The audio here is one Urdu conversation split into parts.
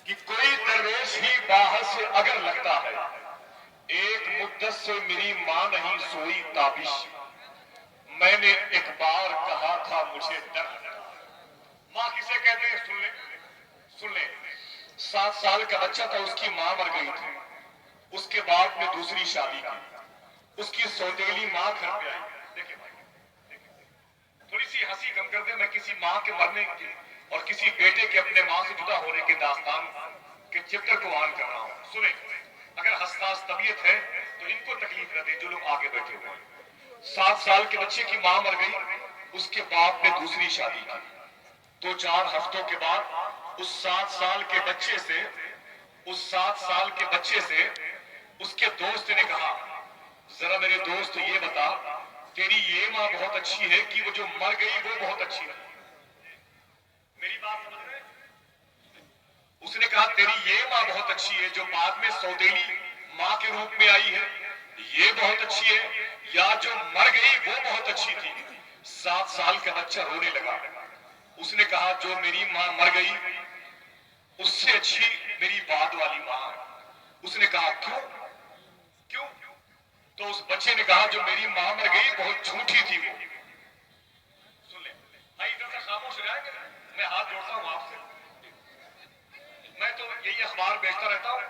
کہ کوئی درویش ہی باہر سے اگر لگتا ہے، ایک مدت سے میری ماں نہیں سوئی تابش، میں نے ایک بار کہا تھا مجھے ڈر لگتا ہے۔ ماں کسے کہتے ہیں؟ سن لیں 7 سال کا بچہ تھا، اس کی ماں مر گئی تھی، اس کے باپ نے دوسری شادی کی، اس کی سوتیلی ماں گھر پہ آئی۔ دیکھیں بھائی، تھوڑی سی ہنسی کم کر دیں، میں کسی ماں کے مرنے کی اور کسی بیٹے کے اپنے ماں سے جدا ہونے کے داستان کے چپٹر کو آن کر رہا ہوں۔ سنیں، اگر حساس طبیعت ہے تو ان کو تکلیف نہ دیں جو لوگ آگے بیٹھے ہوئے ہیں۔ 7 سال کے بچے کی ماں مر گئی، اس کے باپ نے دوسری شادی کی۔ 2-4 ہفتوں کے بعد اس 7 سال کے بچے سے اس کے دوست نے کہا، ذرا میرے دوست یہ بتا، تیری یہ ماں بہت اچھی ہے کہ وہ جو مر گئی وہ بہت اچھی ہے؟ میری بات سمجھ رہے ہیں؟ اس نے کہا تیری یہ ماں بہت اچھی ہے جو بعد میں سوتیلی ماں کے روپ میں آئی ہے، یہ بہت اچھی ہے، یا جو مر گئی وہ بہت اچھی تھی؟ 7 سال کا بچہ رونے لگا۔ اس نے کہا جو میری ماں مر گئی اس سے اچھی میری بعد والی ماں ہے۔ اس نے کہا کیوں؟ تو اس بچے نے کہا جو میری ماں مر گئی بہت جھوٹی تھی وہ۔ سن لیں بھائی، ادھر سے خاموش رہے گا، میں ہاتھ جوڑتا ہوں آپ سے۔ میں تو یہی اخبار بیچتا رہتا ہوں،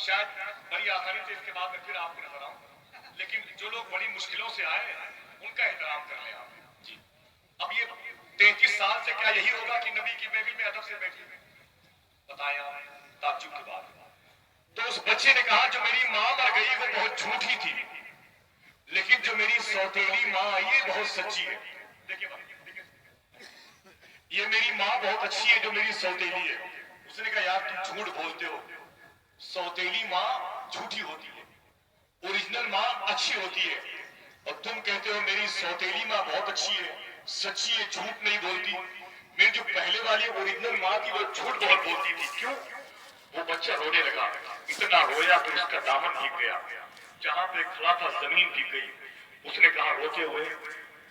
شاید بڑی آسانی سے اس کے بعد میں پھر آپ کو نظر آؤں، لیکن جو لوگ بڑی مشکلوں سے آئے ان کا احترام کر لیں آپ جی۔ اب یہ 33 سال سے کیا یہی ہوگا کہ نبی کی بیوی میں ادب سے بیٹھی؟ بتایا تعجب کی بات۔ تو اس بچے نے کہا جو میری ماں مر گئی وہ بہت جھوٹی تھی، لیکن جو میری سوتیلی ماں آئی ہے بہت سچی ہے۔ دیکھیں یہ میری ماں بہت اچھی ہے جو میری سوتیلی ہے۔ اس نے کہا یار تم جھوٹ بولتے ہو، سوتیلی ماں جھوٹی ہوتی ہے، اوریجنل ماں اچھی ہوتی ہے، اور تم کہتے ہو میری سوتیلی ماں بہت اچھی ہے، سچی ہے، جھوٹ نہیں بولتی۔ میری جو پہلے والی اوریجنل ماں تھی وہ جھوٹ بہت بولتی تھی۔ کیوں؟ وہ بچہ رونے لگا، اتنا رویا تو اس کا دامن بھیگ گیا، جہاں پہ کھڑا تھا زمین بھیگ گئی۔ اس نے کہا روتے ہوئے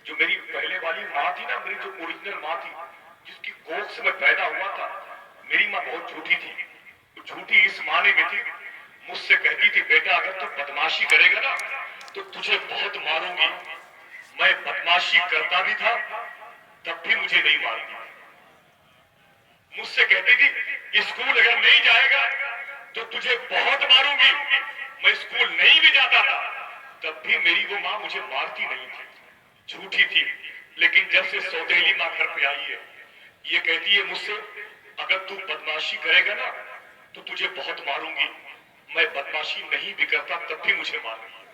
جو میری پہلے والی ماں تھی نا، میری جو اوریجنل ماں تھی جس کی کوکھ سے میں پیدا ہوا تھا، میری ماں بہت جھوٹی تھی۔ جھوٹی اس معنی میں تھی، مجھ سے کہتی تھی بیٹا اگر تو بدماشی کرے گا نا تو تجھے بہت ماروں گی۔ میں بدماشی کرتا بھی تھا تب بھی مجھے نہیں مارتی۔ مجھ سے کہتی تھی اسکول اگر نہیں جائے گا تو تجھے بہت ماروں گی۔ میں اسکول نہیں بھی جاتا تھا تب بھی میری وہ ماں مجھے مارتی نہیں تھی، جھوٹی تھی۔ لیکن جب سے سوتیلی ماں گھر پہ آئی ہے، یہ کہتی ہے مجھ سے اگر تو بدماشی کرے گا نا تو تجھے بہت ماروں گی۔ میں بدماشی نہیں بھی کرتا تب بھی مجھے ماروں گی۔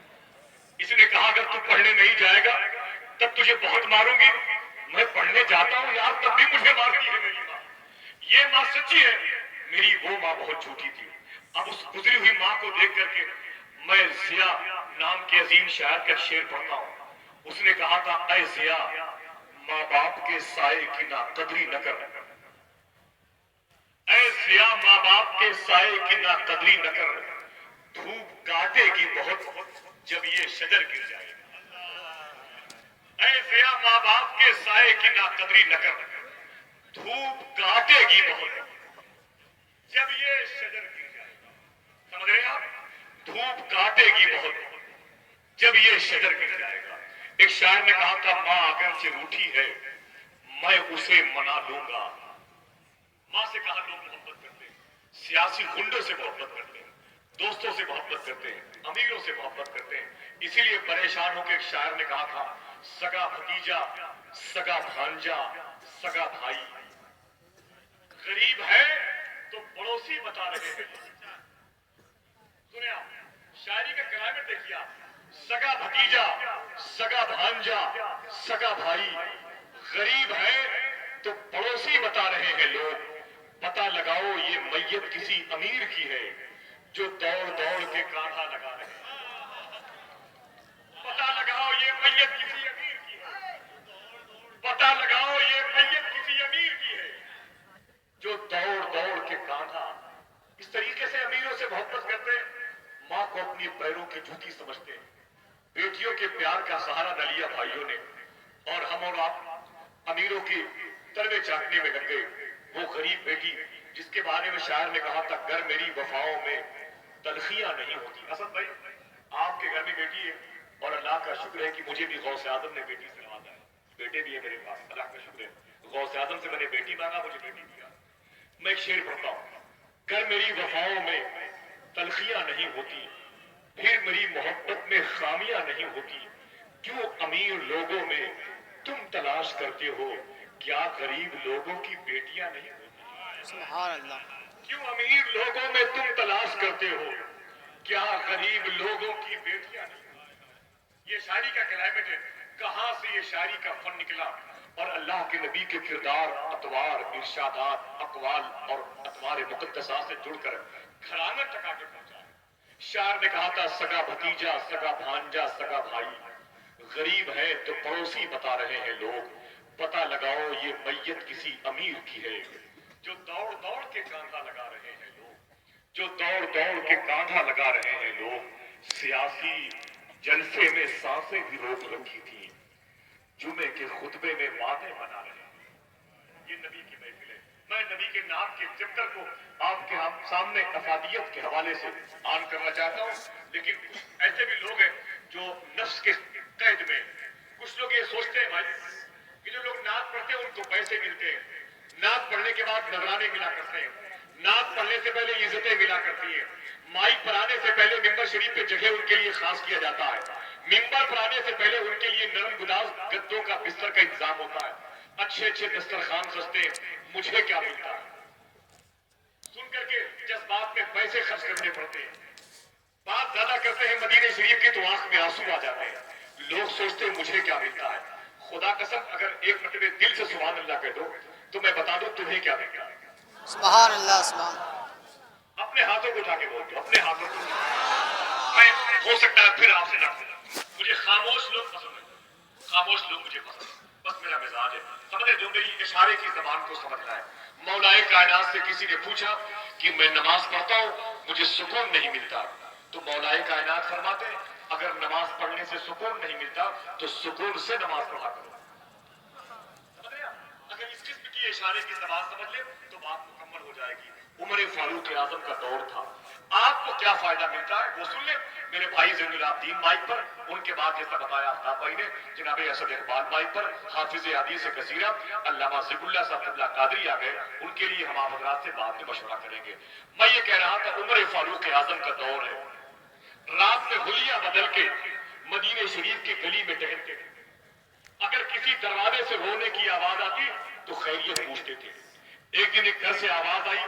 اس نے کہا اگر تو پڑھنے نہیں جائے گا تب تجھے بہت ماروں گی۔ میں پڑھنے جاتا ہوں یار تب بھی مجھے مارتی ہے میری ماں۔ یہ ماں سچی ہے، میری وہ ماں بہت جھوٹی تھی۔ اب اس گزری ہوئی ماں کو دیکھ کر کے میں ضیاء نام کے عظیم شاعر کا شعر پڑھتا ہوں۔ اس نے کہا تھا اے ضیاء ماں باپ کے سائے کی نا قدری نہ کر، اے ضیاء ماں باپ کے سائے کی نا قدری نہ کر، دھوپ کاٹے گی بہت جب یہ شجر گر جائے گا۔ اے ضیاء ماں باپ کے سائے کی نا قدری نہ کر، دھوپ کاٹے گی بہت جب یہ شجر گر جائے گا۔ سمجھ رہے ہیں آپ؟ دھوپ کاٹے گی بہت جب یہ شجر گر جائے گا۔ ایک شاعر نے کہا تھا ماں اگرچہ روٹھی ہے میں اسے منا لوں گا۔ ماں سے کہا لوگ محبت کرتے ہیں، سیاسی گنڈوں سے محبت کرتے ہیں، دوستوں سے محبت کرتے ہیں، امیروں سے محبت کرتے ہیں۔ اسی لیے پریشان ہو کے ایک شاعر نے کہا تھا سگا بھتیجا، سگا بھانجا، سگا بھائی، غریب ہے تو پڑوسی بتا رہے ہیں۔ سنیں آپ شاعری کا کلائمیٹ دیکھیے آپ، سگا بھتیجا، سگا بھانجا، سگا بھائی، غریب ہے تو پڑوسی بتا رہے ہیں لوگ۔ پتہ لگاؤ یہ میت کسی امیر کی ہے جو دوڑ دوڑ کے کانٹا لگا رہے ہیں۔ پتہ لگاؤ یہ میت کسی امیر کی ہے، پتہ لگاؤ یہ میت کسی امیر کی ہے جو دوڑ دوڑ کے کانٹا۔ اس طریقے سے امیروں سے محبت کرتے ہیں، ماں کو اپنی پیروں کی جوتی سمجھتے ہیں۔ بیٹیوں کے پیار کا سہارا نہ لیا بھائیوں نے، اور ہم اور آپ امیروں کی تلوے چاٹنے میں لگ گئے۔ وہ غریب بیٹی جس کے بارے میں شاعر نے کہا تھا گر میری وفاؤں میں تلخیاں نہیں ہوتی. اسد بھائی آپ کے گھر میں بیٹی ہے اور اللہ کا شکر ہے کہ مجھے بھی غوث اعظم نے بیٹی سے نوازا ہے. بیٹے بھی ہے میرے پاس, اللہ کا شکر ہے. غوث اعظم سے میں نے بیٹی مانگا, مجھے بیٹی دیا. میں ایک شعر پڑھتا ہوں. گر میری وفاؤں میں تلخیاں نہیں ہوتی, پھر میری محبت میں خامیاں نہیں ہوتی. کیوں امیر لوگوں میں تم تلاش کرتے ہو, کیا غریب لوگوں کی بیٹیاں نہیں ہوتی؟ سبحان اللہ. کیوں امیر لوگوں میں تم تلاش کرتے ہو, کیا غریب لوگوں کی بیٹیاں نہیں ہوتی؟ یہ شاعری کا کلائمیٹ ہے. کہاں سے یہ شاعری کا فن نکلا اور اللہ کے نبی کے کردار, اطوار, ارشادات, اقوال اور اطوار مقدسہ سے جڑ کر گھرانہ ٹکا کے پہنچا. شاعر نے کہا تھا سگا بھتیجا, سگا بھانجا, سگا بھائی, غریب ہے تو پڑوسی بتا رہے ہیں لوگ, پتہ لگاؤ یہ میت کسی امیر کی ہے. جو دوڑ دوڑ کے کاندھا لگا رہے ہیں لوگ, جو دوڑ دوڑ کے کاندھا لگا رہے ہیں لوگ, سیاسی جلسے میں سانسیں بھی روک رکھی تھی, جمعے کے خطبے میں باتیں بنا رہے ہیں. یہ نبی کی محفل ہے. میں نبی کے نام کے چیپٹر کو آپ کے سامنے افادیت کے حوالے سے آن کرنا چاہتا ہوں, لیکن کچھ ایسے بھی لوگ ہیں جو نفس کے قید میں. کچھ لوگ یہ سوچتے ہیں بھائی کہ جو لوگ نعت پڑھتے ہیں ان کو پیسے ملتے ہیں, نعت پڑھنے کے بعد نذرانے ملا کرتے ہیں, نعت پڑھنے سے پہلے عزتیں ملا کرتی ہیں, مائک پر آنے سے پہلے ممبر شریف پہ جگہ ان کے لیے خاص کیا جاتا ہے, ممبر پر آنے سے پہلے ان کے لیے نرم گداز گدوں کا بستر کا انتظام ہوتا ہے, اچھے اچھے دسترخوان سجتے ہیں. مجھے کیا ملتا ہے؟ سن کر کے جذبات میں پیسے خرچ کرنے پڑتے ہیں, بات زیادہ کرتے ہیں مدینے شریف کی تو آنکھ میں آنسو آ جاتے ہیں. لوگ سوچتے ہیں مجھے کیا ملتا ہے. خدا قسم اگر ایک مرتبہ دل سے سبحان اللہ کہہ دو تو میں بتا دوں تمہیں کیا ملتا ہے. سبحان اللہ. سبحان. اپنے ہاتھوں کو اٹھا کے بول دو, اپنے ہاتھوں کو. میں ہو سکتا ہے پھر آپ سے نہ بولوں, مجھے خاموش لوگ پسند ہیں, خاموش لوگ مجھے پسند ہیں, بس میرا مزاج ہے. سمجھے جو میری اشارے کی زبان کو سمجھنا ہے. مولا کائنات سے کسی نے پوچھا کہ میں نماز پڑھتا ہوں مجھے سکون نہیں ملتا, تو مولا کائنات فرماتے ہیں اگر نماز پڑھنے سے سکون نہیں ملتا تو سکون سے نماز پڑھا کرو. سمجھ رہے آپ؟ اگر اس قسم کی اشارے کی زبان سمجھ لے تو بات مکمل ہو جائے گی. عمر فاروق اعظم کا دور تھا, آپ کو کیا فائدہ ملتا ہے وہ سن لیں. میرے بھائی زین العابدین مائک پر, ان کے بعد جیسا بتایا آفتاب بھائی نے, جناب اسد اقبال مائک پر, حافظ حدیث کثیرہ علامہ ذکر اللہ صاحب اللہ قادری آ گئے, ان کے لیے ہم آپ حضرات سے بعد میں مشورہ کریں گے. میں یہ کہہ رہا تھا عمر فاروق اعظم کا دور ہے. رات میں حلیہ بدل کے مدینے شریف کی گلی میں ٹہلتے تھے. اگر کسی دروازے سے رونے کی آواز آتی تو خیریت پوچھتے تھے. ایک دن ایک گھر سے آواز آئی,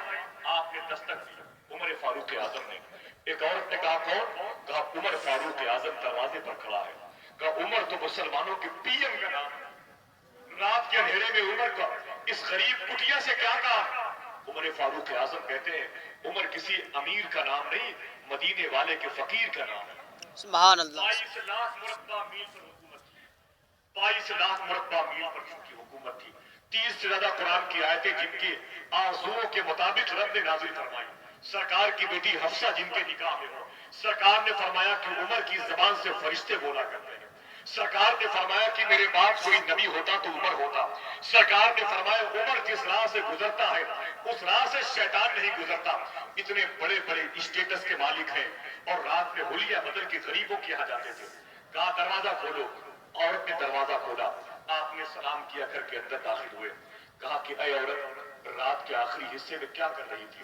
آپ نے دستک دی, عمر فاروق اعظم نے. ایک عورت نے کہا کون؟ کہا عمر فاروق اعظم دروازے پر کھڑا ہے. کہا عمر تو مسلمانوں کے پی ایم کا نام ہے. رات کے اندھیرے میں عمر کا اس غریب کٹیا سے کیا کہا؟ عمر فاروق اعظم کہتے ہیں عمر کسی امیر کا نام نہیں, مدینے والے کے فقیر کا نام ہے. سبحان اللہ. 22 لاکھ مربع میل پر حکومت تھی, 22 لاکھ مربع میل پر کی حکومت تھی. 30 سے زیادہ قرآن کی آیتیں جن کی آرزوؤں کے مطابق رب نے نازل فرمائی. سرکار کی بیٹی حفصہ جن کے نکاح میں ہو, سرکار نے فرمایا کہ عمر کی زبان سے فرشتے بولا کرتے ہیں. سرکار نے فرمایا کہ میرے بعد کوئی نبی ہوتا تو عمر ہوتا. سرکار نے فرمایا عمر جس راہ سے گزرتا ہے اس راہ سے شیطان نہیں گزرتا. اتنے بڑے بڑے اسٹیٹس کے مالک ہیں اور رات میں حلیہ بدل کے غریبوں کے یہاں جاتے تھے. کہا دروازہ کھولو, عورت نے دروازہ کھولا, آپ نے سلام کیا, گھر کے اندر داخل ہوئے. کہا کہ اے عورت رات کے آخری حصے میں کیا کر رہی تھی؟